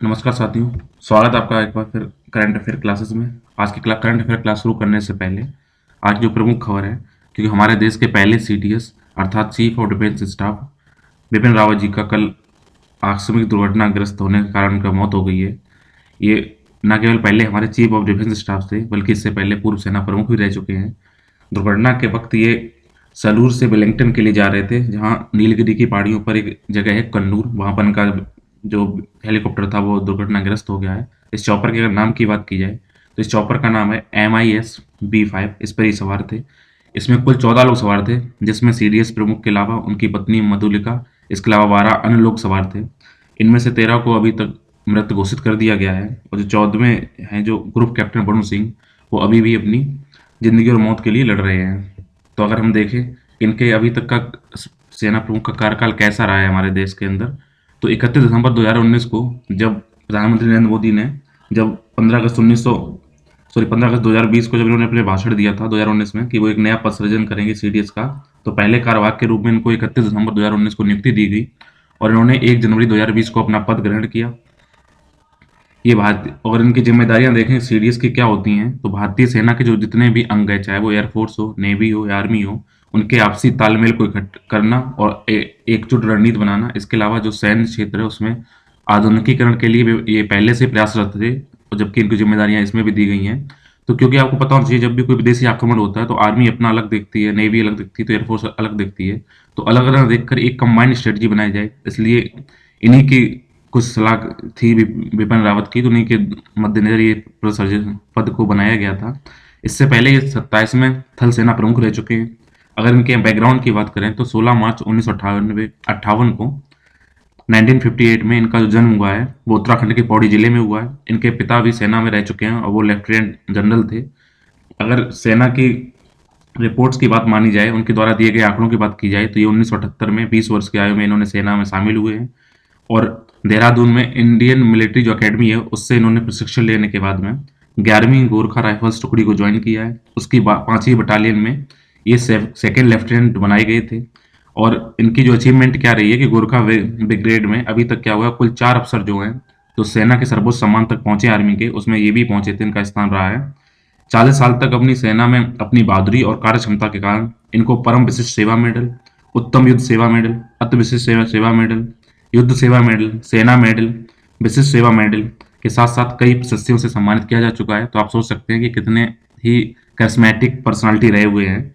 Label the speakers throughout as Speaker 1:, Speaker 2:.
Speaker 1: नमस्कार साथियों। स्वागत है आपका एक बार फिर करंट अफेयर क्लासेस में। आज की करंट अफेयर क्लास शुरू करने से पहले आज की जो प्रमुख खबर है, क्योंकि हमारे देश के पहले सीडीएस अर्थात chief of defence staff Bipin Rawat ji का कल आकस्मिक दुर्घटनाग्रस्त होने के कारण उनका मौत हो गई है। ये न केवल पहले हमारे चीफ ऑफ डिफेंस स्टाफ थे, बल्कि इससे पहले पूर्व सेना प्रमुख भी रह चुके हैं। दुर्घटना के वक्त ये सलूर से वेलिंगटन के लिए जा रहे थे, जहां नीलगिरी की पहाड़ियों पर एक जगह है कन्नूर, वहां पर उनका जो हेलीकॉप्टर था वो दुर्घटनाग्रस्त हो गया है। इस चॉपर के अगर नाम की बात की जाए तो इस चॉपर का नाम है MIS-B5। इस पर ही सवार थे। इसमें कुल 14 लोग सवार थे, जिसमें सीडीएस प्रमुख के अलावा उनकी पत्नी मधुलिका, इसके अलावा 12 अन्य लोग सवार थे। इनमें से 13 को अभी तक मृत घोषित कर दिया गया है, और जो 14वें हैं, जो ग्रुप कैप्टन वरुण सिंह, वो अभी भी अपनी जिंदगी और मौत के लिए लड़ रहे हैं। तो अगर हम देखें इनके अभी तक का सेना प्रमुख का कार्यकाल कैसा रहा है हमारे देश के अंदर, तो 31 दिसंबर 2019 को जब प्रधानमंत्री नरेंद्र मोदी ने जब 15 अगस्त 2020 को जब इन्होंने अपने भाषण दिया था 2019 में कि वो एक नया पद सृजन करेंगे सीडीएस का, तो पहले कार्यवाहक के रूप में इनको 31 दिसंबर 2019 को नियुक्ति दी गई और इन्होंने 1 जनवरी 2020 को अपना पद ग्रहण किया। ये भारतीय और इनकी जिम्मेदारियां देखें सीडीएस की क्या होती हैं, तो भारतीय सेना के जो जितने भी अंग है, चाहे वो एयरफोर्स हो, नेवी हो या आर्मी हो, उनके आपसी तालमेल को इकट्ठ करना और एकजुट रणनीति बनाना। इसके अलावा जो सैन्य क्षेत्र है उसमें आधुनिकीकरण के लिए भी ये पहले से प्रयासरत थे, और जबकि इनकी जिम्मेदारियां इसमें भी दी गई हैं। तो क्योंकि आपको पता होना चाहिए, जब भी कोई विदेशी आक्रमण होता है तो आर्मी अपना अलग देखती है, नेवी अलग देखती है, तो एयरफोर्स अलग देखती है। तो अलग अलग देखकर एक कंबाइंड स्ट्रेटजी बनाई जाए, इसलिए इन्हीं की कुछ सलाह थी विपिन रावत की, तो उन्हीं के मद्देनजर ये पद को बनाया गया था। इससे पहले ये 27वें थल सेना प्रमुख रह चुके हैं। अगर इनके बैकग्राउंड की बात करें तो 16 मार्च 1958 को 1958 में इनका जो जन्म हुआ है वो उत्तराखंड के पौड़ी जिले में हुआ है। इनके पिता भी सेना में रह चुके हैं और वो लेफ्टिनेंट जनरल थे। अगर सेना की रिपोर्ट्स की बात मानी जाए, उनके द्वारा दिए गए आंकड़ों की बात की जाए, तो ये 1978 में 20 वर्ष की आयु में इन्होंने सेना में शामिल हुए हैं, और देहरादून में इंडियन मिलिट्री जो अकेडमी है उससे इन्होंने प्रशिक्षण लेने के बाद में 11वीं गोरखा राइफल्स टुकड़ी को ज्वाइन किया है। उसकी 5वीं बटालियन में ये सेकेंड लेफ्टिनेंट बनाए गए थे। और इनकी जो अचीवमेंट क्या रही है कि गोरखा ब्रिगेड में अभी तक क्या हुआ, कुल 4 अफसर जो हैं तो सेना के सर्वोच्च सम्मान तक पहुंचे आर्मी के, उसमें ये भी पहुंचे थे, इनका स्थान रहा है। 40 साल तक अपनी सेना में अपनी बहादुरी और कार्य क्षमता के कारण इनको परम विशिष्ट सेवा मेडल, उत्तम युद्ध सेवा मेडल, अति विशिष्ट सेवा मेडल, युद्ध सेवा मेडल, सेना मेडल, विशिष्ट सेवा मेडल के साथ साथ कई प्रशस्तियों से सम्मानित किया जा चुका है। तो आप सोच सकते हैं कि कितने ही करिश्मेटिक पर्सनालिटी रहे हुए हैं।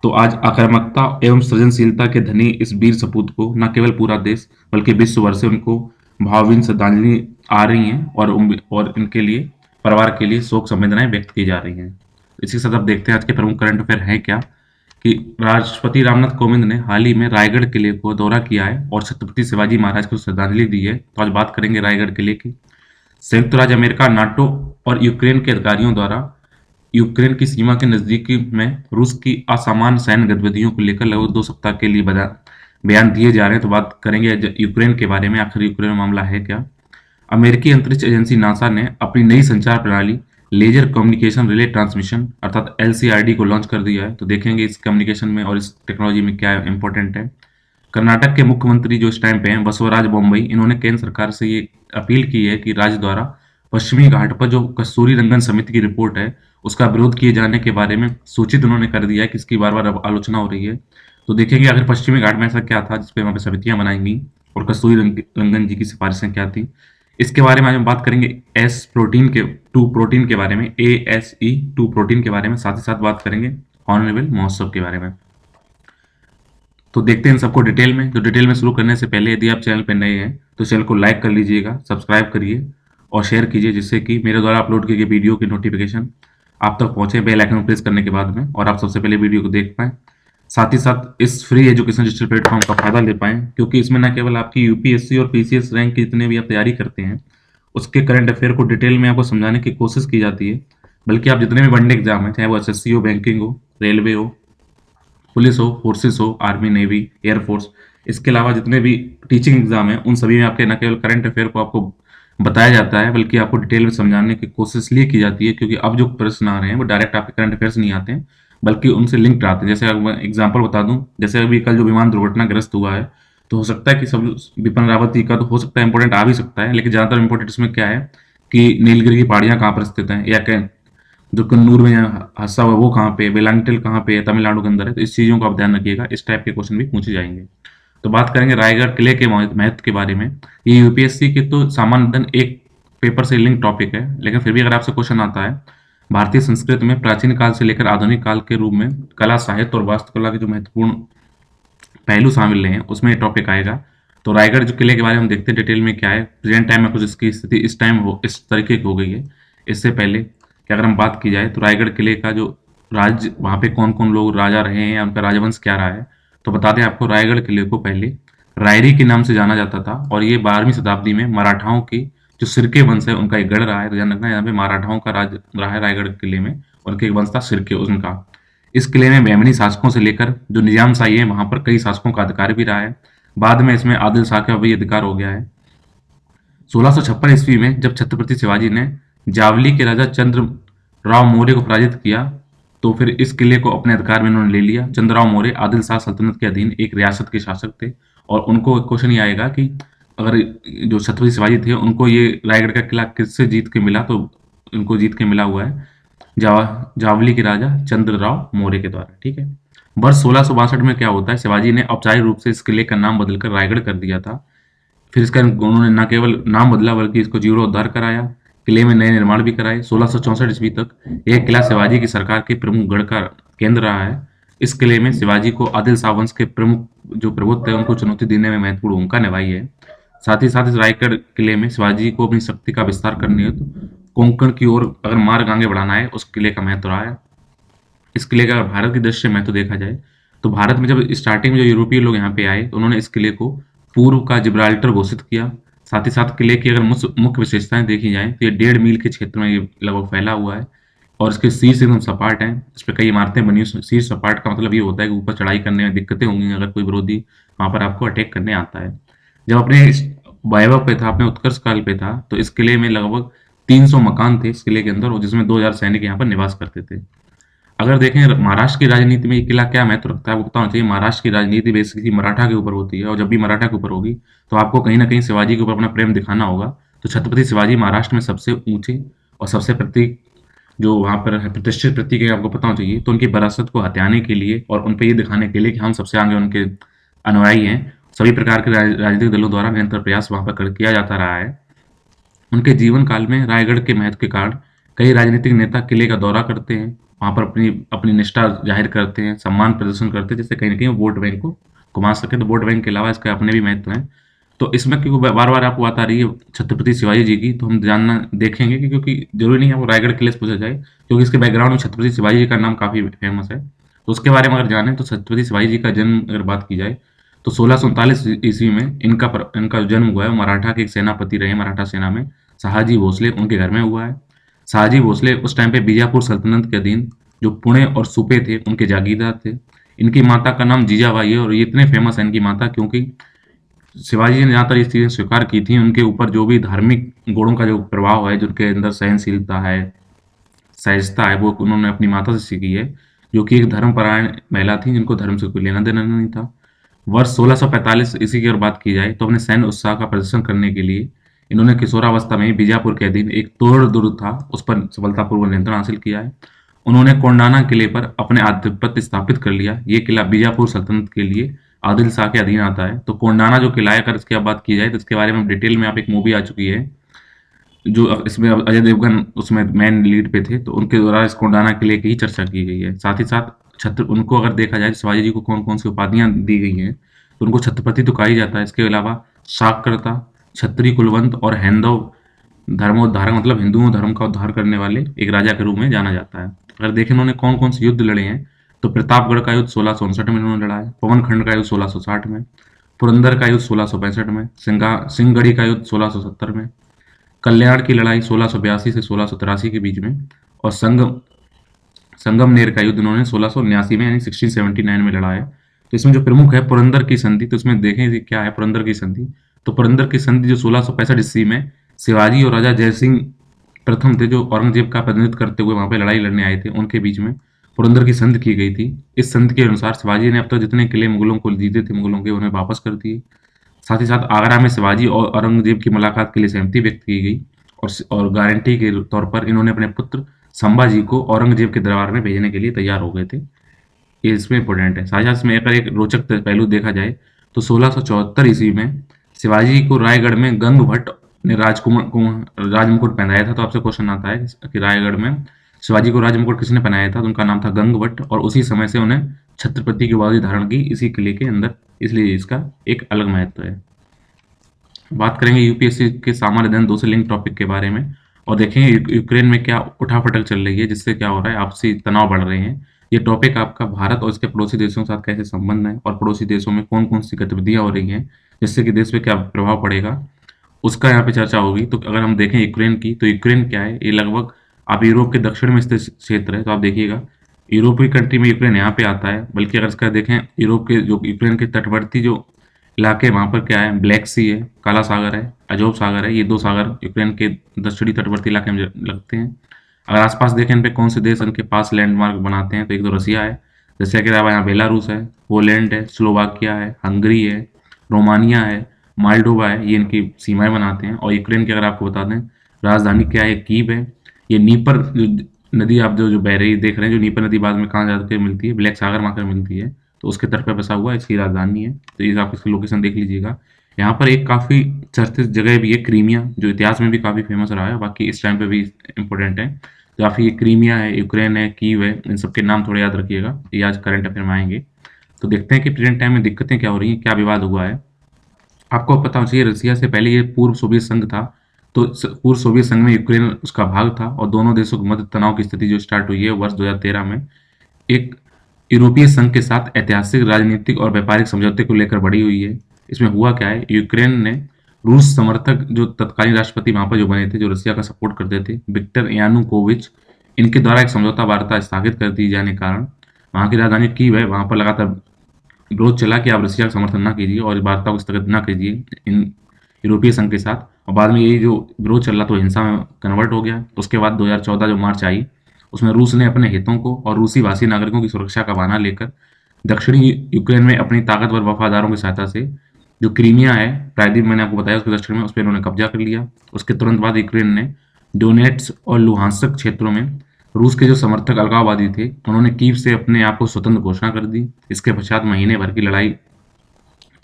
Speaker 1: तो आज आक्रामकता एवं सृजनशीलता के धनी इस वीर सपूत को न केवल पूरा देश बल्कि विश्व भर से उनको भावभीनी श्रद्धांजलि आ रही हैं, और इनके लिए परिवार के लिए शोक संवेदनाएं व्यक्त की जा रही हैं। इसी के साथ आप देखते हैं आज के प्रमुख करंट अफेयर है क्या, कि राष्ट्रपति रामनाथ कोविंद ने हाल ही में रायगढ़ किले को दौरा किया है और छत्रपति शिवाजी महाराज को श्रद्धांजलि दी है। तो आज बात करेंगे रायगढ़ किले की। संयुक्त राज्य अमेरिका, नाटो और यूक्रेन के अधिकारियों द्वारा यूक्रेन की सीमा के नजदीकी में रूस की असामान्य सैन्य गतिविधियों को लेकर लगभग 2 सप्ताह के लिए बयान दिए जा रहे हैं। तो बात करेंगे यूक्रेन के बारे में, आखिर यूक्रेन में मामला है क्या। अमेरिकी अंतरिक्ष एजेंसी नासा ने अपनी नई संचार प्रणाली लेजर कम्युनिकेशन रिले ट्रांसमिशन अर्थात LCRD को लॉन्च कर दिया है। तो देखेंगे इस कम्युनिकेशन में और इस टेक्नोलॉजी में क्या इंपॉर्टेंट है। कर्नाटक के मुख्यमंत्री जो इस टाइम पे हैं, बसवराज बोम्मई, इन्होंने केंद्र सरकार से ये अपील की है कि राज्य द्वारा पश्चिमी घाट पर जो कस्तूरी रंगन समिति की रिपोर्ट है उसका विरोध किए जाने के बारे में सूचित उन्होंने कर दिया है कि इसकी बार बार आलोचना हो रही है। तो देखेंगे आखिर पश्चिमी घाट में ऐसा क्या था जिसपे वहां पर समितियां बनाई गई, और कस्तूरी रंगन जी की सिफारिशें क्या थी। इसके बारे में आज हम बात करेंगे टू प्रोटीन के बारे में, ASE2 प्रोटीन के बारे में, साथ ही साथ बात करेंगे हॉर्नबिल महोत्सव के बारे में। तो देखते हैं इन सबको डिटेल में। तो डिटेल में शुरू करने से पहले यदि आप चैनल पर नए हैं तो चैनल को लाइक कर लीजिएगा, सब्सक्राइब करिए और शेयर कीजिए, जिससे कि मेरे द्वारा अपलोड किए गए वीडियो की नोटिफिकेशन आप तक पहुंचे बेल आइकन प्रेस करने के बाद में, और आप सबसे पहले वीडियो को देख पाएं। साथ ही साथ इस फ्री एजुकेशन डिजिटल प्लेटफॉर्म का फायदा ले पाएं, क्योंकि इसमें न केवल आपकी यूपीएससी और पीसीएस रैंक की जितने भी आप तैयारी करते हैं उसके करंट अफेयर को डिटेल में आपको समझाने की कोशिश की जाती है, बल्कि आप जितने भी वनडे एग्जाम है, चाहे वो एसएससी हो, बैंकिंग हो, रेलवे हो, पुलिस हो, फोर्सेस हो, आर्मी, नेवी, एयरफोर्स, इसके अलावा जितने भी टीचिंग एग्जाम है उन सभी में आपके न केवल करंट अफेयर को आपको बताया जाता है, बल्कि आपको डिटेल में समझाने की कोशिश इसलिए की जाती है क्योंकि अब जो प्रश्न आ रहे हैं वो डायरेक्ट आपके करंट अफेयर से नहीं आते हैं, बल्कि उनसे लिंक्ड आते हैं। जैसे मैं एग्जांपल बता दूं, जैसे अभी कल जो विमान दुर्घटनाग्रस्त हुआ है तो हो सकता है कि सब विपिन रावत जी का तो हो सकता है इंपॉर्टेंट आ भी सकता है, लेकिन ज़्यादातर इंपॉर्टेंट इसमें क्या है कि नीलगिरी की पहाड़ियाँ कहाँ पर स्थित हैं, या क्या जो कन्नूर में हादसा हुआ वो कहाँ पे, वेलांगटिल कहाँ पे है, तमिलनाडु के अंदर है। तो इस चीज़ों का आप ध्यान रखिएगा, इस टाइप के क्वेश्चन भी पूछे जाएंगे। तो बात करेंगे रायगढ़ किले के महत्व के बारे में। ये यूपीएससी के तो सामान्यतः एक पेपर से लिंक टॉपिक है, लेकिन फिर भी अगर आपसे क्वेश्चन आता है, भारतीय संस्कृति में प्राचीन काल से लेकर आधुनिक काल के रूप में कला, साहित्य और वास्तुकला के जो महत्वपूर्ण पहलू शामिल हैं उसमें ये टॉपिक आएगा। तो रायगढ़ जो किले के बारे में हम देखते हैं डिटेल में क्या है, प्रेजेंट टाइम में कुछ इसकी स्थिति इस टाइम हो इस तरीके की हो गई है। इससे पहले कि अगर हम बात की जाए तो रायगढ़ किले का जो राज्य, वहाँ पे कौन कौन लोग राजा रहे हैं या उनका राजवंश क्या रहा है, तो बता दें आपको, रायगढ़ किले को पहले रायरी के नाम से जाना जाता था, और ये 12वीं शताब्दी में मराठाओं की जो सिरके वंश है उनका एक गढ़ रहा है। तो ध्यान रखना, यहाँ पे मराठाओं का राज रहा है रायगढ़ किले में, उनके एक वंश था सिरके उनका। इस किले में बहमनी शासकों से लेकर जो निजामशाही है वहां पर कई शासकों का अधिकार भी रहा है। बाद में इसमें आदिल शाह का भी अधिकार हो गया है। 1656 ईस्वी में जब छत्रपति शिवाजी ने जावली के राजा चंद्र राव मौर्य को पराजित किया, तो फिर इस किले को अपने अधिकार में उन्होंने ले लिया। चंद्रराव मौर्य आदिल शाह सल्तनत के अधीन एक रियासत के शासक थे, और उनको क्वेश्चन ये आएगा कि अगर जो छत्रपति शिवाजी थे उनको ये रायगढ़ का किला किससे जीत के मिला, तो उनको जीत के मिला हुआ है जावली के राजा चंद्रराव मौर्य के द्वारा। ठीक है। वर्ष 1662 में क्या होता है, शिवाजी ने औपचारिक रूप से इस किले का नाम बदलकर रायगढ़ कर दिया था। फिर इसका उन्होंने न केवल नाम बदला बल्कि इसको जीर्णोद्धार कराया, किले में नए निर्माण भी कराए। 1664 ईस्वी तक यह किला शिवाजी की सरकार के प्रमुख गढ़ का केंद्र रहा है। इस किले में शिवाजी को आदिल शाह वंश के प्रमुख जो प्रभुत्व है उनको चुनौती देने में महत्वपूर्ण भूमिका निभाई है। साथ ही साथ इस रायगढ़ किले में शिवाजी को अपनी शक्ति का विस्तार करने हेतु कोंकण की ओर अगर मार्ग आगे बढ़ाना है, उस किले का महत्व रहा है। इस किले का भारत की दृष्टि से महत्व देखा जाए तो भारत में जब स्टार्टिंग में जो यूरोपीय लोग यहाँ पे आए तो उन्होंने इस किले को पूर्व का जिब्राल्टर घोषित किया। साथ ही साथ किले की अगर मुख्य विशेषताएं देखी जाए तो ये 1.5 मील के क्षेत्र में ये लगभग फैला हुआ है, और इसके शीर्ष एकदम सपाट हैं। इस पर कई इमारतें बनी हुई। शीर्ष सपाट का मतलब ये होता है कि ऊपर चढ़ाई करने में दिक्कतें होंगी अगर कोई विरोधी वहां पर आपको अटैक करने आता है। जब अपने वैभव पे था, अपने उत्कर्ष काल पे था, तो इस किले में लगभग 300 मकान थे इस किले के अंदर, और जिसमें 2000 सैनिक यहाँ पर निवास करते थे। अगर देखें महाराष्ट्र की राजनीति में ये किला क्या महत्व रखता है, वो बताना चाहिए। महाराष्ट्र की राजनीति बेसिकली मराठा के ऊपर होती है, और जब भी मराठा के ऊपर होगी तो आपको कहीं ना कहीं शिवाजी के ऊपर अपना प्रेम दिखाना होगा। तो छत्रपति शिवाजी महाराष्ट्र में सबसे ऊंचे और सबसे प्रतीक जो वहां पर है, प्रतिष्ठित प्रतीक है, आपको पता होना चाहिए। तो उनकी विरासत को हथियाने के लिए और उन पर ये दिखाने के लिए कि हम सबसे आगे उनके अनुयायी हैं, सभी प्रकार के राजनीतिक दलों द्वारा निरंतर प्रयास वहां पर किया जाता रहा है। उनके जीवन काल में रायगढ़ के महत्व के कारण कई राजनीतिक नेता किले का दौरा करते हैं, वहां पर अपनी अपनी निष्ठा जाहिर करते हैं, सम्मान प्रदर्शन करते हैं, जिससे कहीं ना कहीं वोट बैंक को घुमा सके। तो वोट बैंक के अलावा इसके अपने भी महत्व हैं। तो इसमें क्योंकि बार बार आपको बात आ रही है छत्रपति शिवाजी जी की, तो हम जानना देखेंगे कि क्योंकि जरूरी नहीं है वो रायगढ़ किले से पूछा जाए, क्योंकि इसके बैकग्राउंड में छत्रपति शिवाजी जी का नाम काफी फेमस है। तो उसके बारे में अगर जाने तो छत्रपति शिवाजी जी का जन्म अगर बात की जाए तो 1639 ईस्वी में इनका जन्म हुआ है। मराठा के एक सेनापति रहे, मराठा सेना में शाहजी भोसले उनके घर में हुआ है। शाहजी भोसले उस टाइम पे बीजापुर सल्तनत के अधीन जो पुणे और सूपे थे उनके जागीरदार थे। इनकी माता का नाम जीजाबाई है, और ये इतने फेमस है इनकी माता क्योंकि शिवाजी जी ने ज़्यादातर ये चीज़ें स्वीकार की थी। उनके ऊपर जो भी धार्मिक गुणों का जो प्रभाव है, जो उनके अंदर सहनशीलता है, सहजता है, वो उन्होंने अपनी माता से सीखी है, जो कि एक धर्मपरायण महिला थी जिनको धर्म से कोई लेना देना नहीं था। वर्ष 1645 इसी की अगर बात की जाए तो अपने सैन्य उत्साह का प्रदर्शन करने के लिए इन्होंने किशोरावस्था में ही बीजापुर के अधीन एक तोड़ दुर्ग था उस पर सफलतापूर्वक नियंत्रण हासिल किया है। उन्होंने कोंडाना किले पर अपने आधिपत्य स्थापित कर लिया। ये किला बीजापुर सल्तनत के लिए आदिल शाह के अधीन आता है। तो कोंडाना जो किला है, अगर इसकी आप बात की जाए तो इसके बारे में डिटेल में आप एक मूवी आ चुकी है, जो इसमें अजय देवगन उसमें मेन लीड पे थे, तो उनके द्वारा इस कोंडाना किले की ही चर्चा की गई है। साथ ही साथ छत्र उनको अगर देखा जाए शिवाजी जी को कौन कौन सी उपाधियां दी गई हैं, तो उनको छत्रपति तो कहा ही जाता है। इसके अलावा शाककर्ता, क्षत्रिय कुलवंत और हैंदव धर्मोद्धारक, मतलब हिंदुओं धर्म का उद्धार करने वाले एक राजा के रूप में जाना जाता है। अगर देखें उन्होंने कौन कौन से युद्ध लड़े हैं, तो प्रतापगढ़ का युद्ध 1659 में उन्होंने लड़ा है, पवनखंड का युद्ध 1660 में, पुरंदर का युद्ध 1665 में, सिंहगढ़ी का युद्ध 1670 में, कल्याण की लड़ाई 1682 से 1683 के बीच में, और संगमनेर का युद्ध उन्होंने 1679 में यानी 1679 में लड़ा है। तो इसमें जो प्रमुख है पुरंदर की संधि, तो इसमें देखें कि क्या है पुरंदर की संधि। तो पुरंदर की संधि जो 1665 ईस्वी में शिवाजी और राजा जयसिंह प्रथम थे, जो औरंगजेब का प्रतिनिधित्व करते हुए वहां पे लड़ाई लड़ने आए थे, उनके बीच में पुरंदर की संधि की गई थी। इस संधि के अनुसार शिवाजी ने अब तक जितने किले मुगलों को जीते थे, मुगलों के, उन्हें वापस कर दिए। साथ ही साथ आगरा में शिवाजी और औरंगजेब की मुलाकात के लिए सहमति व्यक्त की गई और गारंटी के तौर पर इन्होंने अपने पुत्र संभाजी को औरंगजेब के दरबार में भेजने के लिए तैयार हो गए थे। ये इसमें इम्पोर्टेंट है। साथ ही साथ इसमें अगर एक रोचक पहलू देखा जाए तो 1674 ईस्वी में शिवाजी को रायगढ़ में गंग भट्ट ने राजमुकुट पहनाया था। तो आपसे क्वेश्चन आता है कि रायगढ़ में शिवाजी को राजमुकुट किसने पहनाया था, तो उनका नाम था गंग भट्ट और उसी समय से उन्हें छत्रपति की उपाधि धारण की इसी किले के अंदर, इसलिए इसका एक अलग महत्व है। बात करेंगे यूपीएससी के सामान्य अध्ययन 2 से लिंक टॉपिक के बारे में और देखेंगे यूक्रेन में क्या उठापटक चल रही है, जिससे क्या हो रहा है, आपसी तनाव बढ़ रहे हैं। ये टॉपिक आपका भारत और इसके पड़ोसी देशों के साथ कैसे संबंध है और पड़ोसी देशों में कौन-कौन सी गतिविधियां हो रही हैं, जिससे कि देश पे क्या प्रभाव पड़ेगा, उसका यहाँ पे चर्चा होगी। तो अगर हम देखें यूक्रेन की, तो यूक्रेन क्या है, ये लगभग आप यूरोप के दक्षिण में स्थित क्षेत्र है। तो आप देखिएगा यूरोपीय कंट्री में यूक्रेन यहाँ पे आता है, बल्कि अगर इसका देखें यूरोप के जो यूक्रेन के तटवर्ती जो इलाके वहाँ पर क्या है, ब्लैक सी है, काला सागर है, अजोव सागर है, ये 2 सागर यूक्रेन के दक्षिणी तटवर्ती इलाके में लगते हैं। अगर आसपास देखें इन पे कौन से देश इनके पास लैंडमार्क बनाते हैं, तो एक तो रसिया है, रसिया के अलावा यहाँ बेलारूस है, पोलैंड है, स्लोवाकिया है, हंगरी है, रोमानिया है, माल्डोवा है, ये इनकी सीमाएं बनाते हैं। और यूक्रेन की अगर आपको बता दें राजधानी क्या है, कीव है। ये नीपर जो नदी आप जो बह रही देख रहे हैं, जो नीपर नदी बाद में कहाँ जाकर मिलती है, ब्लैक सागर में आकर मिलती है, तो उसके तट पर बसा हुआ इसकी राजधानी है। तो ये आप इसकी लोकेशन देख लीजिएगा। यहाँ पर एक काफ़ी चर्चित जगह भी है क्रीमिया, जो इतिहास में भी काफ़ी फेमस रहा है, बाकी इस टाइम पे भी इम्पोर्टेंट है। तो काफ़ी ये क्रीमिया है, यूक्रेन है, कीव है, इन सबके नाम थोड़े याद रखिएगा, ये आज करंट अफेयर में आएंगे। तो देखते हैं कि प्रेजेंट टाइम में दिक्कतें क्या हो रही हैं, क्या विवाद हुआ है। आपको पता होना चाहिए रसिया से पहले ये पूर्व सोवियत संघ था, तो पूर्व सोवियत संघ में यूक्रेन उसका भाग था और दोनों देशों के मध्य तनाव की स्थिति जो स्टार्ट हुई है वर्ष 2013 में एक यूरोपीय संघ के साथ ऐतिहासिक, राजनीतिक और व्यापारिक समझौते को लेकर बढ़ी हुई है। इसमें हुआ क्या है, यूक्रेन ने रूस समर्थक जो तत्कालीन राष्ट्रपति वहां पर जो बने थे, जो रसिया का सपोर्ट करते थे, विक्टर यानुकोविच, इनके द्वारा एक समझौता वार्ता स्थगित कर दी जाने के कारण वहां की राजधानी कीव है, वहां पर लगातार विरोध चला कि आप रसिया का समर्थन ना कीजिए और इस वार्ता को स्थगित ना कीजिए इन यूरोपीय संघ के साथ। और बाद में यही जो विरोध चल रहा तो हिंसा में कन्वर्ट हो गया। उसके बाद 2014 जो मार्च आई, उसमें रूस ने अपने हितों को और रूसी भाषी नागरिकों की सुरक्षा का बहाना लेकर दक्षिणी यूक्रेन में अपनी ताकतवर वफादारों की सहायता से जो क्रीमिया है, प्रायद्वीप मैंने आपको बताया उसके दक्षिण में, उस पर इन्होंने कब्जा कर लिया। उसके तुरंत बाद यूक्रेन ने डोनेट्स और लुहांस्क क्षेत्रों में रूस के जो समर्थक अलगाववादी थे, उन्होंने कीव से अपने आप को स्वतंत्र घोषणा कर दी। इसके पश्चात महीने भर की लड़ाई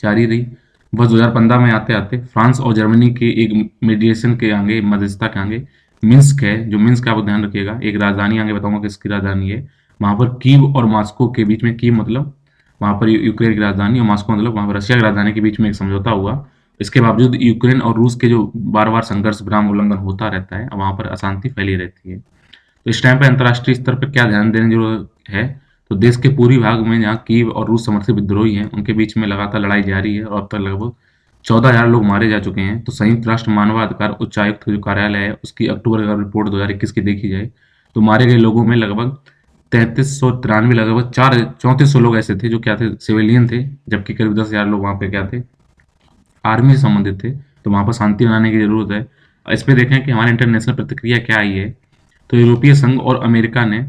Speaker 1: जारी रही। बस 2015 में आते-आते फ्रांस और जर्मनी के एक मीडिएशन के आगे, मध्यस्थता के आगे मिन्स्क है, जो मिन्स्क आप ध्यान रखिएगा, एक राजधानी आगे बताऊंगा किसकी राजधानी है, वहां पर कीव और मॉस्को के बीच में, कीव मतलब वहां पर यूक्रेन की राजधानी और मॉस्को मतलब वहां पर रशिया की राजधानी के बीच में एक समझौता हुआ। इसके बावजूद यूक्रेन और रूस के जो बार-बार संघर्ष, विराम उल्लंघन होता रहता है, वहां पर अशांति फैली रहती है। तो इस टाइम पे अंतर्राष्ट्रीय स्तर पर क्या ध्यान देने की जरूरत है, तो देश के पूर्वी भाग में जहाँ कीव और रूस समर्थित विद्रोही हैं, उनके बीच में लगातार लड़ाई जारी है और अब तक लगभग 14,000 लोग मारे जा चुके हैं। तो संयुक्त राष्ट्र मानवाधिकार उच्चायुक्त का जो कार्यालय है, उसकी अक्टूबर का रिपोर्ट 2021 की देखी जाए, तो मारे गए लोगों में लगभग 3393, लगभग 3400 लोग ऐसे थे जो क्या थे, सिविलियन थे, जबकि करीब 10,000 लोग वहाँ पे क्या थे, आर्मी से संबंधित थे। तो वहाँ पर शांति बनाने की जरूरत है। इस पे देखें कि हमारे इंटरनेशनल प्रतिक्रिया क्या आई है। तो यूरोपीय संघ और अमेरिका ने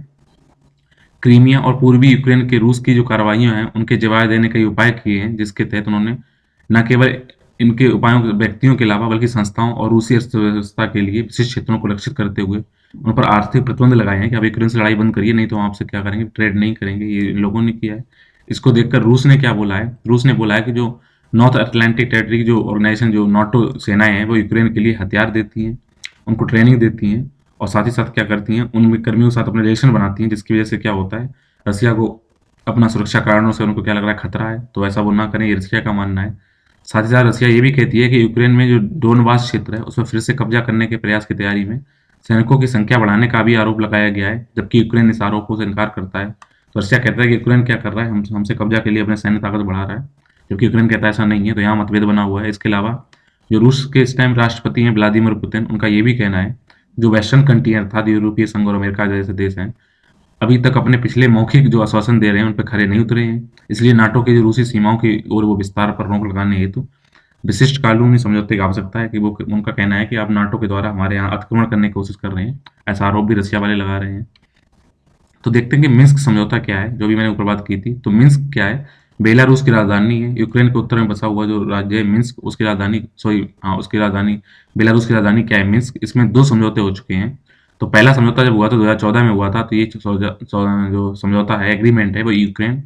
Speaker 1: क्रीमिया और पूर्वी यूक्रेन के रूस की जो कार्रवाइयां हैं, उनके जवाब देने के उपाय किए हैं, जिसके तहत उन्होंने न केवल इनके उपायों व्यक्तियों के अलावा बल्कि संस्थाओं और रूसी अर्थव्यवस्था के लिए विशिष्ट क्षेत्रों को लक्षित करते हुए उन पर आर्थिक प्रतिबंध लगाए हैं कि आप यूक्रेन से लड़ाई बंद करिए, नहीं तो हम आपसे क्या करेंगे, ट्रेड नहीं करेंगे। ये इन लोगों ने किया है। इसको देखकर रूस ने क्या बोला है, रूस ने बोला है कि जो नॉर्थ अटलांटिक टेरिटरी की जो ऑर्गेनाइजेशन, जो नाटो सेनाएं हैं, वो यूक्रेन के लिए हथियार देती हैं, उनको ट्रेनिंग देती हैं और साथ ही साथ क्या करती हैं, उन कर्मियों के साथ अपने रिलेशन बनाती हैं, जिसकी वजह से क्या होता है, रसिया को अपना सुरक्षा कारणों से उनको क्या लग रहा है, खतरा है, तो ऐसा वो ना करें, ये रसिया का मानना है। साथ ही साथ रसिया ये भी कहती है कि यूक्रेन में जो डोनबास क्षेत्र है, उसमें फिर से कब्जा करने के प्रयास की तैयारी में सैनिकों की संख्या बढ़ाने का भी आरोप लगाया गया है, जबकि यूक्रेन इस आरोपों से इनकार करता है। तो रसिया कहता है कि यूक्रेन क्या कर रहा है, हमसे कब्जा के लिए अपने सैन्य ताकत बढ़ा रहा है, जबकि यूक्रेन कहता है ऐसा नहीं है। तो यहाँ मतभेद बना हुआ है। इसके अलावा जो रूस के इस टाइम राष्ट्रपति हैं व्लादिमीर पुतिन, उनका ये भी कहना है, जो वेस्टर्न कंट्री है अर्थात यूरोपीय संघ और अमेरिका जैसे देश हैं, अभी तक अपने पिछले मौखिक जो आश्वासन दे रहे हैं उन पर खरे नहीं उतरे हैं। इसलिए नाटो की जो रूसी सीमाओं की ओर वो विस्तार पर रोक लगाने हेतु विशिष्ट कानूनी समझौते की आवश्यकता है। कि वो, उनका कहना है कि आप नाटो के द्वारा हमारे यहाँ अतिक्रमण करने की कोशिश कर रहे हैं, ऐसा आरोप भी रसिया वाले लगा रहे हैं। तो देखते हैं कि मिन्स्क समझौता क्या है, जो भी मैंने ऊपर बात की थी। तो मिन्स्क क्या है, बेलारूस की राजधानी है, यूक्रेन के उत्तर में बसा हुआ जो राज्य है मिन्स्क, उसकी राजधानी सॉरी हाँ उसकी राजधानी बेलारूस की राजधानी क्या है, मिन्स्क। इसमें 2 समझौते हो चुके हैं। तो पहला समझौता जब हुआ था 2014 में हुआ था, तो ये जो समझौता है, एग्रीमेंट है, वो यूक्रेन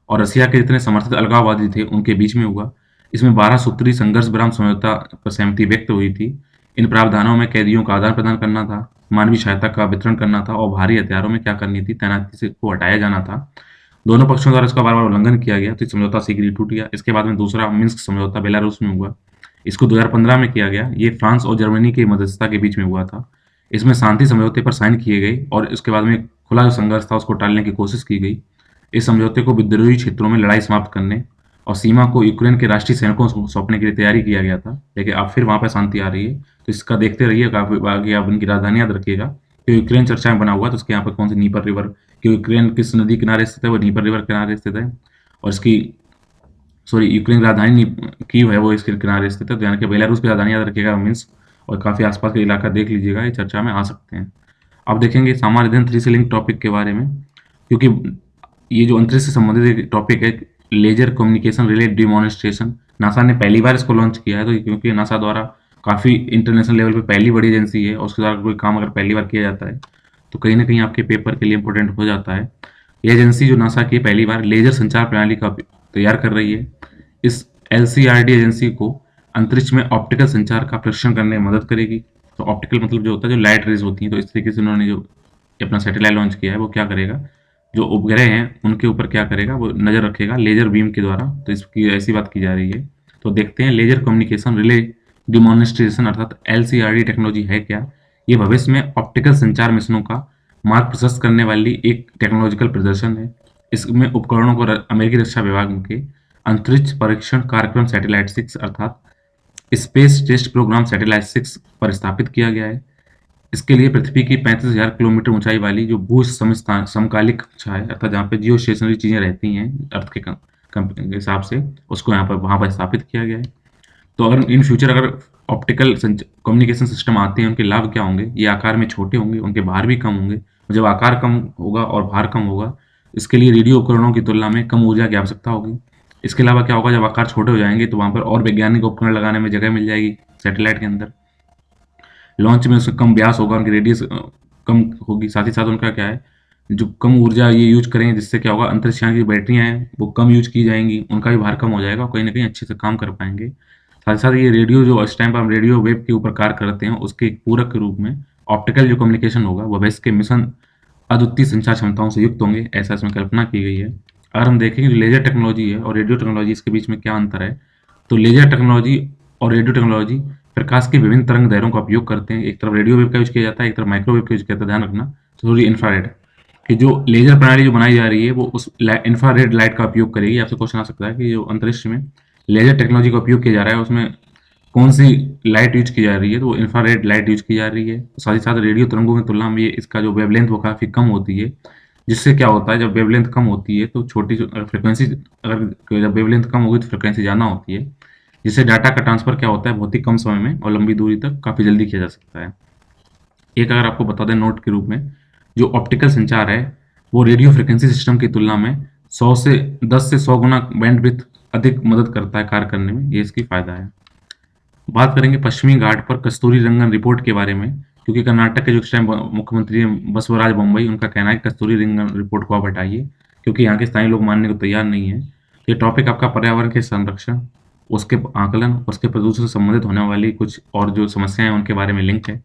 Speaker 1: और रसिया के जितने समर्थित अलगाववादी थे उनके बीच में हुआ। इसमें 12 सूत्री संघर्ष विराम समझौता पर सहमति व्यक्त हुई थी। इन प्रावधानों में कैदियों का आदान प्रदान करना था, मानवीय सहायता का वितरण करना था और भारी हथियारों में क्या करनी थी, तैनाती से को हटाया जाना था। दोनों पक्षों द्वारा इसका बार बार उल्लंघन किया गया, तो ये समझौता शीघ्र ही टूट गया। इसके बाद में दूसरा मिन्स्क समझौता बेलारूस में हुआ। इसको 2015 में किया गया। ये फ्रांस और जर्मनी की मध्यस्थता के बीच में हुआ था। इसमें शांति समझौते पर साइन किए गए और इसके बाद में खुला जो संघर्ष था उसको टालने की कोशिश की गई। इस समझौते को विद्रोही क्षेत्रों में लड़ाई समाप्त करने और सीमा को यूक्रेन के राष्ट्रीय सैनिकों को सौंपने के लिए तैयारी किया गया था। लेकिन अब फिर वहाँ पर शांति आ रही है, तो इसका देखते रहिए। आगे आप उनकी राजधानी याद रखिएगा। तो यूक्रेन चर्चा में बना हुआ है, तो उसके यहाँ पर कौन सी नीपर रिवर, कि यूक्रेन किस नदी किनारे स्थित है, वो नीपर रिवर किनारे स्थित है। और इसकी सॉरी यूक्रेन की राजधानी कीव है, वो इसके किनारे स्थित है। तो यानी कि बेलारूस की राजधानी याद रखिएगा मिन्स्क, और काफ़ी आसपास के इलाका देख लीजिएगा, ये चर्चा में आ सकते हैं। अब देखेंगे सामान्य अध्ययन 3 से लिंक टॉपिक के बारे में, क्योंकि ये जो अंतरिक्ष से संबंधित एक टॉपिक है, laser communication relay demonstration, NASA ने पहली बार इसको लॉन्च किया है। तो क्योंकि नासा द्वारा काफ़ी इंटरनेशनल लेवल पे पहली बड़ी एजेंसी है और उसके द्वारा कोई काम अगर पहली बार किया जाता है तो कहीं ना कहीं आपके पेपर के लिए इंपॉर्टेंट हो जाता है। ये एजेंसी जो नासा की पहली बार लेजर संचार प्रणाली का तैयार कर रही है। इस एलसीआरडी एजेंसी को अंतरिक्ष में ऑप्टिकल संचार का परीक्षण करने में मदद करेगी। तो ऑप्टिकल मतलब जो होता है, जो लाइट रेज होती हैं, तो इस तरीके से उन्होंने जो अपना सैटेलाइट लॉन्च किया है वो क्या करेगा, जो उपग्रह हैं उनके ऊपर क्या करेगा, वो नज़र रखेगा लेजर बीम के द्वारा। तो इसकी ऐसी बात की जा रही है। तो देखते हैं लेजर कम्युनिकेशन रिले डिमॉन्स्ट्रेशन अर्थात एलसीआरडी टेक्नोलॉजी है क्या। ये भविष्य में ऑप्टिकल संचार मिशनों का मार्ग प्रशस्त करने वाली एक टेक्नोलॉजिकल प्रदर्शन है। इसमें उपकरणों को अमेरिकी रक्षा विभाग के अंतरिक्ष परीक्षण कार्यक्रम सैटेलाइट 6 अर्थात स्पेस टेस्ट प्रोग्राम सैटेलाइट 6 पर स्थापित किया गया है। इसके लिए पृथ्वी की 35,000 किलोमीटर ऊंचाई वाली जो भू समकालिक कक्षा है, अर्थात जहाँ पे जियो स्टेशनरी चीजें रहती हैं अर्थ के हिसाब से, उसको यहाँ पर वहाँ पर स्थापित किया गया है। तो अगर इन फ्यूचर अगर ऑप्टिकल कम्युनिकेशन सिस्टम आते हैं, उनके लाभ क्या होंगे, ये आकार में छोटे होंगे, उनके भार भी कम होंगे। जब आकार कम होगा और भार कम होगा, इसके लिए रेडियो उपकरणों की तुलना में कम ऊर्जा की आवश्यकता होगी। इसके अलावा क्या होगा, जब आकार छोटे हो जाएंगे तो वहाँ पर और वैज्ञानिक उपकरण लगाने में जगह मिल जाएगी सैटेलाइट के अंदर। लॉन्च में उसका कम व्यास होगा, उनकी रेडियस कम होगी। साथ ही साथ उनका क्या है, जो कम ऊर्जा ये यूज करेंगे, जिससे क्या होगा, अंतरिक्ष यान की बैटरियाँ हैं वो कम यूज की जाएंगी, उनका भी भार कम हो जाएगा और कहीं ना कहीं अच्छे से काम कर पाएंगे। साथ ही साथ ये रेडियो जो इस टाइम पर हम रेडियो वेव के ऊपर कार्य करते हैं, उसके एक पूरक के रूप में ऑप्टिकल जो कम्युनिकेशन होगा वह भविष्य के मिशन अद्वितीय संचार क्षमताओं से युक्त होंगे, ऐसा इसमें कल्पना की गई है। अगर हम देखें कि लेजर टेक्नोलॉजी है और रेडियो टेक्नोलॉजी, इसके बीच में क्या अंतर है, तो लेजर टेक्नोलॉजी और रेडियो टेक्नोलॉजी प्रकाश के विभिन्न तरंग दैर्घ्यों का उपयोग करते हैं। एक तरफ रेडियो वेव का यूज किया जाता है, एक तरफ माइक्रोवेव का यूज किया जाता है। ध्यान रखना, थोड़ी इंफ्रारेड कि जो लेजर प्रणाली जो बनाई जा रही है वो उस इंफ्रारेड लाइट का उपयोग करेगी। आपसे क्वेश्चन आ सकता है कि जो अंतरिक्ष में लेजर टेक्नोलॉजी का उपयोग किया जा रहा है उसमें कौन सी लाइट यूज की जा रही है, तो वो इंफ्रारेड लाइट यूज की जा रही है। साथ ही साथ रेडियो तरंगों की तुलना में ये इसका जो वेवलेंथ वो काफ़ी कम होती है, जिससे क्या होता है, जब वेवलेंथ कम होती है तो छोटी फ्रिक्वेंसी, अगर जब वेवलेंथ कम होगी तो फ्रिक्वेंसी ज़्यादा होती है, जिससे डाटा का ट्रांसफर क्या होता है, बहुत ही कम समय में और लंबी दूरी तक काफ़ी जल्दी किया जा सकता है। एक अगर आपको बता दें नोट के रूप में, जो ऑप्टिकल संचार है वो रेडियो फ्रिक्वेंसी सिस्टम की तुलना में 10 से 100 गुना बैंडविड्थ अधिक मदद करता है कार्य करने में, ये इसकी फायदा है। बात करेंगे पश्चिमी घाट पर कस्तूरी रंगन रिपोर्ट के बारे में, क्योंकि कर्नाटक के जो इस टाइम मुख्यमंत्री हैं बसवराज बोम्मई, उनका कहना है कि कस्तूरी रंगन रिपोर्ट को आप हटाइए, क्योंकि यहाँ के स्थानीय लोग मानने को तैयार नहीं है। ये टॉपिक आपका पर्यावरण के संरक्षण, उसके आकलन, उसके प्रदूषण से संबंधित होने वाली कुछ और जो समस्याएं हैं उनके बारे में लिंक है।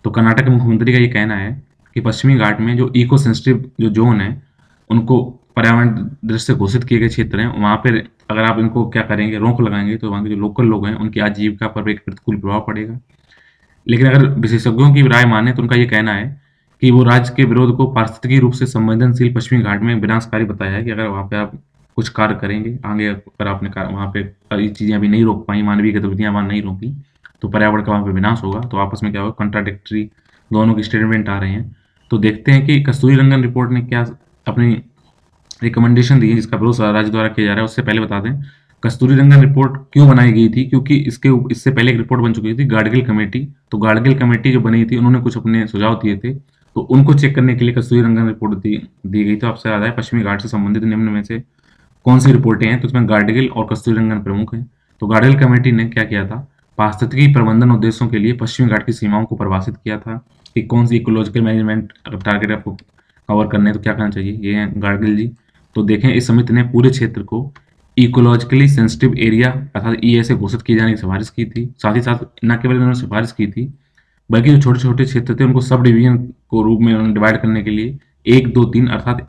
Speaker 1: तो कर्नाटक के मुख्यमंत्री का ये कहना है कि पश्चिमी घाट में जो इको सेंसिटिव जो जोन है, उनको पर्यावरण दृष्टि से घोषित किए गए क्षेत्र हैं, वहाँ पर अगर आप इनको क्या करेंगे, रोक लगाएंगे, तो वहाँ के जो लोकल लोग हैं उनकी आजीविका पर एक प्रतिकूल प्रभाव पड़ेगा। लेकिन अगर विशेषज्ञों की राय माने तो उनका ये कहना है कि वो राज्य के विरोध को पारिस्थितिकी रूप से संवेदनशील पश्चिमी घाट में विनाशकारी बताया है, कि अगर वहाँ पे आप कुछ कार्य करेंगे आगे, अगर आपने वहाँ पे ये चीज़ें अभी नहीं रोक पाई, मानवीय गतिविधियाँ वहाँ नहीं रोकी, तो पर्यावरण का वहाँ पे विनाश होगा। तो आपस में क्या होगा, कंट्राडिक्टरी दोनों की स्टेटमेंट आ रहे हैं। तो देखते हैं कि कस्तूरी रंगन रिपोर्ट ने क्या अपनी रिकमेंडेशन दी है, जिसका विरोध राज्य द्वारा किया जा रहा है। उससे पहले बता दें कस्तूरी रंगन रिपोर्ट क्यों बनाई गई थी, क्योंकि इससे पहले एक रिपोर्ट बन चुकी थी गाडगिल कमेटी। तो गाडगिल कमेटी जो बनी थी, उन्होंने कुछ अपने सुझाव दिए थे, तो उनको चेक करने के लिए कस्तूरी रंगन रिपोर्ट दी गई। तो आपसे याद है, पश्चिमी घाट से संबंधित निम्न में से कौन सी रिपोर्टें हैं, तो उसमें गार्डगिल और कस्तूरीरंगन प्रमुख हैं। तो गार्डगिल कमेटी ने क्या किया था, पारिस्थितिकी प्रबंधन उद्देश्यों के लिए पश्चिमी घाट की सीमाओं को परिभाषित किया था कि कौन सी इकोलॉजिकल मैनेजमेंट टारगेट आपको कवर करने हैं तो क्या करना चाहिए, ये है गार्डगिल जी। तो देखें, इस समिति ने पूरे क्षेत्र को इकोलॉजिकली सेंसिटिव एरिया अर्थात ईए से घोषित किए जाने की सिफारिश की थी। साथ ही साथ न केवल इन्होंने सिफारिश की थी, बल्कि जो छोटे छोटे क्षेत्र थे उनको सब डिवीजन को रूप में उन्होंने डिवाइड करने के लिए 1, 2, 3 अर्थात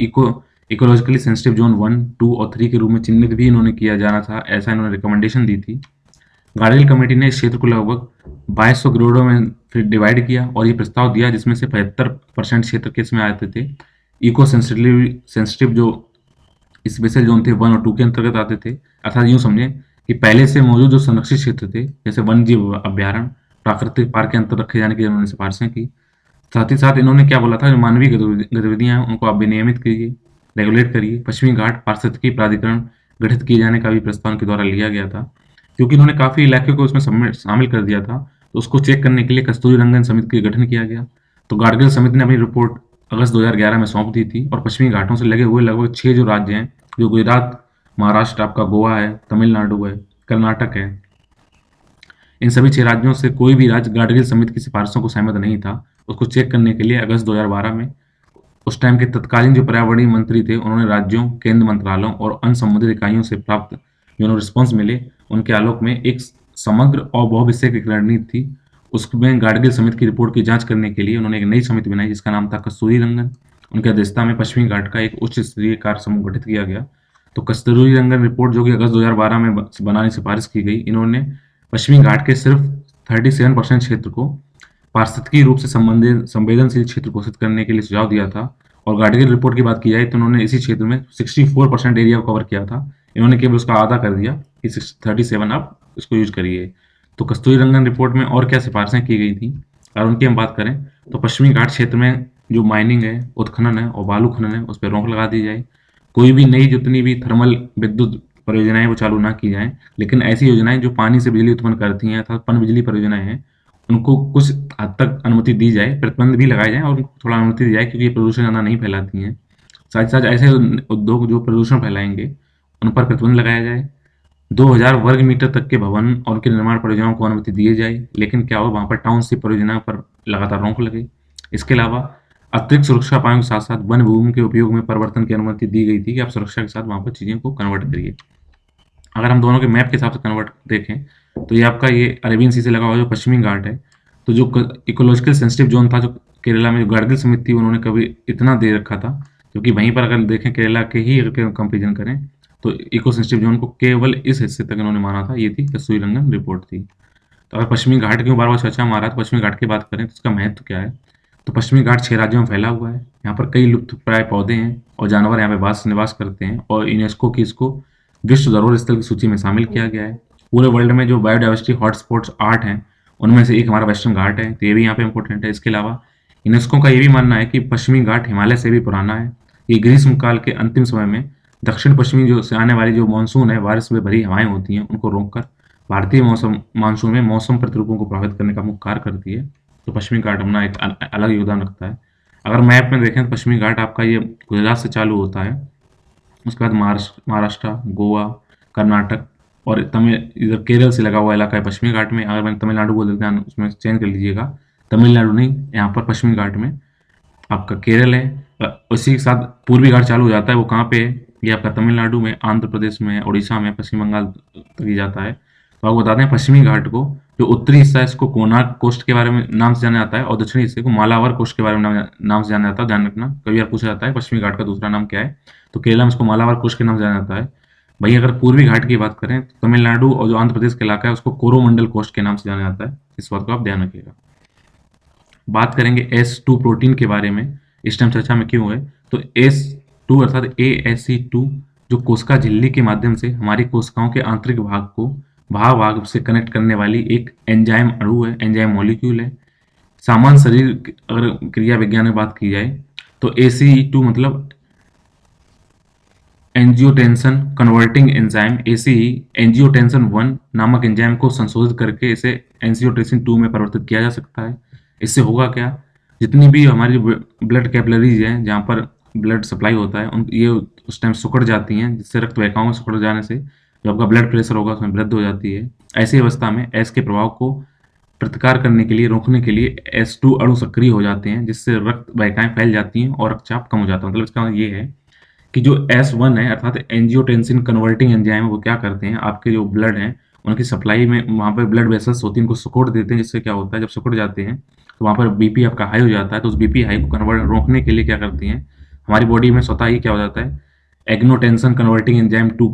Speaker 1: इकोलॉजिकली सेंसिटिव जोन 1, 2 और 3 के रूप में चिन्हित भी इन्होंने किया जाना था, ऐसा इन्होंने रिकमेंडेशन दी थी। गार्डगिल कमेटी ने इस क्षेत्र को लगभग 2200 ग्रेडों में फिर डिवाइड किया और ये प्रस्ताव दिया जिसमें से 75% क्षेत्र के इसमें आते थे इको सेंसिटिव जो स्पेशल जोन थे 1 और 2 के अंतर्गत आते थे। अर्थात यूं समझें कि पहले से मौजूद जो संरक्षित क्षेत्र थे जैसे वन्य जीव अभ्यारण्य, प्राकृतिक पार्क के अंतर रखे जाने की उन्होंने सिफारिशें की। साथ ही साथ इन्होंने क्या बोला था, जो मानवीय गतिविधियां हैं उनको आप विनियमित कीजिए, रेगुलेट करिए। पश्चिमी घाट पारिस्थितिकी प्राधिकरण गठित किए जाने का भी प्रस्ताव के द्वारा लिया गया था। क्योंकि इन्होंने काफी इलाके को उसमें शामिल कर दिया था, तो उसको चेक करने के लिए कस्तूरीरंगन समिति का गठन किया गया। तो गाडगिल समिति ने अपनी रिपोर्ट अगस्त 2011 में सौंप दी थी और पश्चिमी घाटों से लगे हुए लगभग 6 जो राज्य हैं, जो गुजरात, महाराष्ट्र, आपका गोवा है, तमिलनाडु है, कर्नाटक है, इन सभी 6 राज्यों से कोई भी राज्य गाडगिल समिति की सिफारिशों को सहमत नहीं था। उसको चेक करने के लिए अगस्त 2012 में उस टाइम के तत्कालीन जो पर्यावरणीय मंत्री थे उन्होंने राज्यों, केंद्र मंत्रालयों और अन्य संबंधित इकाइयों से प्राप्त जो रिस्पॉन्स मिले उनके आलोक में एक समग्र और बहुविषयक रणनीति थी। उसमें गाडगिल समिति की रिपोर्ट की जांच करने के लिए उन्होंने एक नई समिति बनाई जिसका नाम था कस्तूरीरंगन। उनकी अध्यक्षता में पश्चिमी घाट का एक उच्च स्तरीय कार्य समूह गठित किया गया। तो कस्तूरीरंगन रिपोर्ट जो कि अगस्त 2012 में बनाने की सिफारिश की गई, इन्होंने पश्चिमी घाट के सिर्फ 37% क्षेत्र को पारिस्थितिकी रूप से संवेदनशील क्षेत्र घोषित करने के लिए सुझाव दिया था। और गाडगिल रिपोर्ट की बात की जाए तो उन्होंने इसी क्षेत्र में 64% एरिया को कवर किया था, इन्होंने केवल उसका आधा कर दिया कि 37 आप इसको यूज करिए। तो कस्तूरीरंगन रिपोर्ट में और क्या सिफारिशें की गई थी, और उनकी हम बात करें तो पश्चिमी घाट क्षेत्र में जो माइनिंग है, उत्खनन है और बालू खनन है उस पर रोक लगा दी जाए। कोई भी नई जितनी भी थर्मल विद्युत परियोजनाएं वो चालू ना की जाएं, लेकिन ऐसी योजनाएं जो पानी से बिजली उत्पन्न करती हैं अर्थात पनबिजली परियोजनाएं हैं उनको कुछ हद तक अनुमति दी जाए, प्रतिबंध भी लगाए जाएं और उनको थोड़ा अनुमति दी जाए क्योंकि ये प्रदूषण ज़्यादा नहीं फैलाती हैं। साथ ही साथ ऐसे उद्योग जो प्रदूषण फैलाएंगे उन पर प्रतिबंध लगाया जाए। 2000 वर्ग मीटर तक के भवन और उनके निर्माण परियोजनाओं को अनुमति दिए जाए, लेकिन क्या हो वहाँ पर टाउनशिप परियोजनाओं पर लगातार रोक लगे। इसके अलावा अतिरिक्त सुरक्षा उपायों के साथ साथ वन भूमि के उपयोग में परिवर्तन की अनुमति दी गई थी कि आप सुरक्षा के साथ वहाँ पर चीज़ों को कन्वर्ट करिए। अगर हम दोनों के मैप के हिसाब से कन्वर्ट देखें तो ये आपका ये अरेबियन सी से लगा हुआ जो पश्चिमी घाट है, तो जो इकोलॉजिकल सेंसिटिव जोन था जो केरला में जो गाडगिल समिति थी उन्होंने कभी इतना दे रखा था, क्योंकि वहीं पर अगर देखें केरला के ही अगर कंपेरिजन करें तो इको सेंसिटिव जोन को केवल इस हिस्से तक इन्होंने माना था। ये थी कस्तूरीरंगन रिपोर्ट थी। तो अगर पश्चिमी घाट की बार बार चर्चा में आ रहा है तो पश्चिमी घाट की बात करें तो उसका महत्व क्या है। तो पश्चिमी घाट 6 राज्यों में फैला हुआ है, यहाँ पर कई लुप्तप्राय पौधे हैं और जानवर यहाँ पे निवास करते हैं और यूनेस्को की इसको विश्व धरोहर स्थल की सूची में शामिल किया गया है। पूरे वर्ल्ड में जो बायोडाइवर्सिटी हॉटस्पॉट्स 8 हैं उनमें से एक हमारा वेस्टर्न घाट है, तो ये भी यहाँ पे इंपॉर्टेंट है। इसके अलावा यूनेस्को का ये भी मानना है कि पश्चिमी घाट हिमालय से भी पुराना है। ये ग्रीष्म काल के अंतिम समय में दक्षिण पश्चिमी जो से आने वाली जो मानसून है, बारिश में भरी हवाएं होती हैं, उनको रोककर भारतीय मानसून में मौसम प्रतिरूपों को प्रभावित करने का मुख्य कार्य करती है। तो पश्चिमी घाट अपना एक अलग योगदान रखता है। अगर मैप में देखें तो पश्चिमी घाट आपका ये गुजरात से चालू होता है, उसके बाद महाराष्ट्र, गोवा, कर्नाटक और इधर केरल से लगा हुआ इलाका है पश्चिमी घाट में। अगर मैंने तमिलनाडु बोल देता है उसमें चेंज कर लीजिएगा, तमिलनाडु नहीं, यहाँ पर पश्चिमी घाट में आपका केरल है। उसी के साथ पूर्वी घाट चालू हो जाता है, वो कहाँ पे है, ये आपका तमिलनाडु में, आंध्र प्रदेश में, उड़ीसा में, पश्चिम बंगाल तक ही जाता है। तो आपको बताते हैं पश्चिमी घाट को जो उत्तरी हिस्सा है इसको कोणार्क कोस्ट के बारे में नाम से जाना जाता है और दक्षिणी हिस्से को मालाबार कोस्ट के बारे में नाम से जाना जाता है। ध्यान रखना, कभी बार पूछा जाता है पश्चिमी घाट का दूसरा नाम क्या है, तो केरला में इसको मालाबार कोस्ट के नाम से जाना जाता है। वहीं अगर पूर्वी घाट की बात करें तो तमिलनाडु और जो आंध्र प्रदेश का इलाका है उसको कोरोमंडल कोस्ट के नाम से जाना जाता है। इस बात को आप ध्यान रखिएगा। बात करेंगे S2 प्रोटीन के बारे में, इस टाइम चर्चा में क्यों है, तो S2 अर्थात ASE2 जो कोशिका झिल्ली के माध्यम से हमारी कोशिकाओं के आंतरिक भाग को भाग से कनेक्ट करने वाली एक एंजाइम अणु है, एंजाइम मॉलिक्यूल है। सामान्य शरीर अगर क्रिया विज्ञान में बात की जाए तो ACE2 मतलब angiotensin converting enzyme ACE angiotensin 1 नामक एंजाइम को संशोधित करके इसे एंजियोटेंसिन 2 में परिवर्तित किया जा सकता है। इससे होगा क्या, जितनी भी हमारी ब्लड कैपिलरीज हैं जहाँ पर ब्लड सप्लाई होता है ये उस टाइम सिकुड़ जाती हैं, जिससे रक्त वाहिकाओं में सिकुड़ जाने से जो आपका ब्लड प्रेशर होगा उसमें वृद्धि हो जाती है। ऐसी अवस्था में एस के प्रभाव को प्रतिकार करने के लिए, रोकने के लिए S2 अणु सक्रिय हो जाते हैं, जिससे रक्त वाहिकाएं फैल जाती हैं और रक्तचाप कम हो जाता है। मतलब इसका मतलब ये है कि जो S1 है अर्थात एंजियोटेंसिन कन्वर्टिंग एंजाइम, वो क्या करते हैं, आपके जो ब्लड है उनकी सप्लाई में वहाँ पर ब्लड वेसल्स होती हैं, उनको सिकुड़ देते हैं, जिससे क्या होता है जब सिकुड़ जाते हैं तो वहाँ पर बीपी आपका हाई हो जाता है। तो उस बीपी हाई को कन्वर्ट रोकने के लिए क्या करती हैं, हमारी बॉडी में स्वतः ही क्या हो जाता है, एग्नोटेंसिन कन्वर्टिंग एंजाइम 2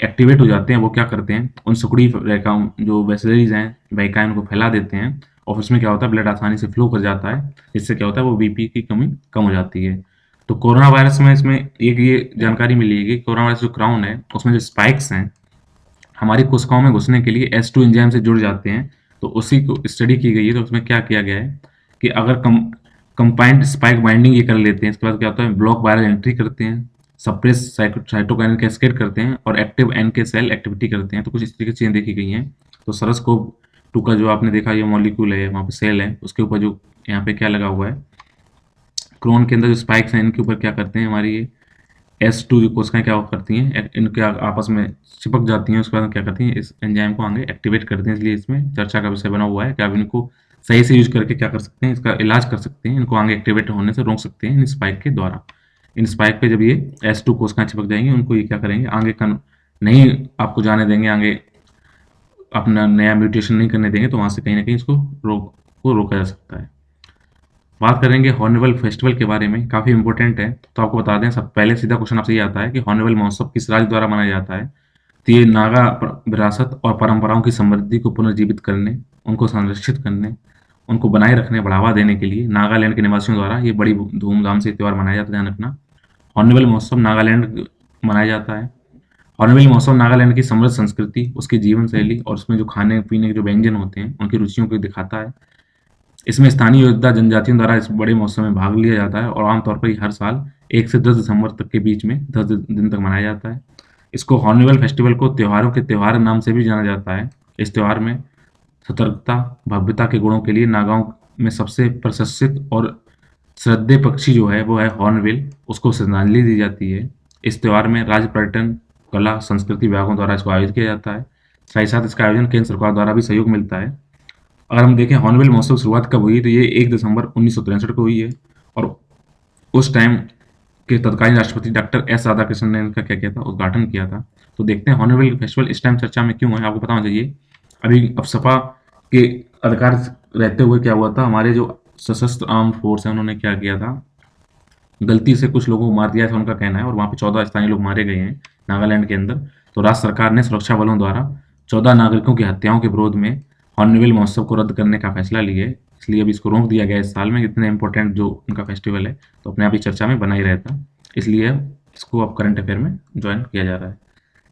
Speaker 1: एक्टिवेट हो जाते हैं। वो क्या करते हैं, उन सिकुड़ी रेखाओं जो वेसलरीज हैं वाहिकाएं उनको फैला देते हैं और उसमें क्या होता है ब्लड आसानी से फ्लो कर जाता है, जिससे क्या होता है वो बीपी की कमी कम हो जाती है। तो कोरोना वायरस में इसमें एक ये जानकारी मिली है कि कोरोना वायरस जो क्राउन है उसमें जो स्पाइक्स हैं हमारी कोशिकाओं में घुसने के लिए S2 एंजाइम से जुड़ जाते हैं। तो उसी को स्टडी की गई है। तो उसमें क्या किया गया है कि अगर कंपाइंड स्पाइक बाइंडिंग ये कर लेते हैं, इसके बाद क्या होता है ब्लॉक वायरल एंट्री करते हैं, सप्रेस साइटोकाइन कैस्केड करते हैं और एक्टिव NK सेल एक्टिविटी करते हैं। तो कुछ इस तरीके की चीज़ें देखी गई हैं। तो SARS-CoV-2 का जो आपने देखा ये मॉलिक्यूल है, वहाँ पे सेल है, उसके ऊपर जो यहाँ पे क्या लगा हुआ है, क्रोन के अंदर जो स्पाइक्स हैं इनके ऊपर क्या करते हैं, हमारी ये S2 जो कोशिकाएं क्या करती हैं, इनके आपस में चिपक जाती हैं, उसके बाद क्या करती हैं इस एंजाइम को आगे एक्टिवेट करते हैं। इसलिए इसमें चर्चा का विषय बना हुआ है कि आप इनको सही से यूज करके क्या कर सकते हैं, इसका इलाज कर सकते हैं, इनको आगे एक्टिवेट होने से रोक सकते हैं इन स्पाइक के द्वारा। इन स्पाइक पे जब ये S2 कोशिकाएं चिपक जाएंगी, उनको ये क्या करेंगे, आगे नहीं आपको जाने देंगे, आगे अपना नया म्यूटेशन नहीं करने देंगे, तो वहां से कहीं ना कहीं इसको रोका जा सकता है। बात करेंगे हॉर्नबिल फेस्टिवल के बारे में, काफ़ी इंपॉर्टेंट है। तो आपको बता दें, सब पहले सीधा क्वेश्चन आपसे ये आता है कि हॉर्नबिल महोत्सव किस राज्य द्वारा मनाया जाता है। तो ये नागा विरासत और परंपराओं की समृद्धि को पुनर्जीवित करने, उनको संरक्षित करने, उनको बनाए रखने, बढ़ावा देने के लिए नागालैंड के निवासियों द्वारा ये बड़ी धूमधाम से त्यौहार मनाया जाता है। ध्यान रखना, हॉर्नबिल महोत्सव नागालैंड मनाया जाता है। हॉर्नबिल महोत्सव नागालैंड की समृद्ध संस्कृति, उसकी जीवन शैली और उसमें जो खाने पीने के जो व्यंजन होते हैं उनकी रुचियों को दिखाता है। इसमें स्थानीय योद्धा जनजातियों द्वारा इस बड़े महोत्सव में भाग लिया जाता है और आमतौर पर हर साल 1 से 10 दिसंबर तक के बीच में 10 दिन तक मनाया जाता है। इसको हॉर्नबिल फेस्टिवल को त्योहारों के त्योहार नाम से भी जाना जाता है। इस त्योहार में सतर्कता, भव्यता के गुणों के लिए नागाओं में सबसे प्रशंसित और श्रद्धेय पक्षी जो है वो है हॉर्नबिल, उसको श्रद्धांजलि दी जाती है। इस त्योहार में राज्य पर्यटन, कला, संस्कृति विभागों द्वारा इसको आयोजित किया जाता है। साथ ही साथ इसका आयोजन केंद्र सरकार द्वारा भी सहयोग मिलता है। अगर हम देखें हॉर्नबिल महोत्सव की शुरुआत कब हुई, तो ये 1 दिसंबर 1963 को हुई है और उस टाइम के तत्कालीन राष्ट्रपति डॉक्टर S राधाकृष्णन ने इनका क्या किया था, उद्घाटन किया था। तो देखते हैं हॉर्नबिल फेस्टिवल इस टाइम चर्चा में क्यों है, आपको पता होना चाहिए। अभी अब सपा के अधिकार रहते हुए क्या हुआ था, हमारे जो सशस्त्र आर्म फोर्स है उन्होंने क्या किया था, गलती से कुछ लोगों को मार दिया था, उनका कहना है, और वहाँ पे 14 स्थानीय लोग मारे गए हैं नागालैंड के अंदर। तो राज्य सरकार ने सुरक्षा बलों द्वारा 14 नागरिकों की हत्याओं के विरोध में हॉर्नबिल महोत्सव को रद्द करने का फैसला लिया है। इसलिए अब इसको रोक दिया गया इस साल में। इतने इंपॉर्टेंट जो उनका फेस्टिवल है तो अपने आप ही चर्चा में बना ही रहता, इसलिए इसको अब करंट अफेयर में ज्वाइन किया जा रहा है।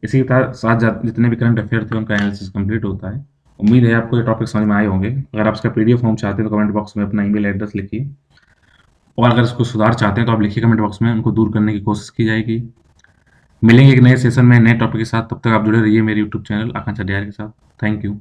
Speaker 1: इसी के साथ जितने भी करंट अफेयर थे उनका एनालिसिस कंप्लीट होता है। उम्मीद है आपको ये टॉपिक समझ में आए होंगे। अगर आप इसका PDF फॉर्म चाहते हैं तो कमेंट बॉक्स में अपना ईमेल एड्रेस लिखिए, और अगर इसको सुधार चाहते हैं तो आप लिखिए कमेंट बॉक्स में, उनको दूर करने की कोशिश की जाएगी। मिलेंगे एक नए सेशन में नए टॉपिक के साथ, तब तक आप जुड़े रहिए मेरे यूट्यूब चैनल आकांक्षा DIR के साथ। Thank you.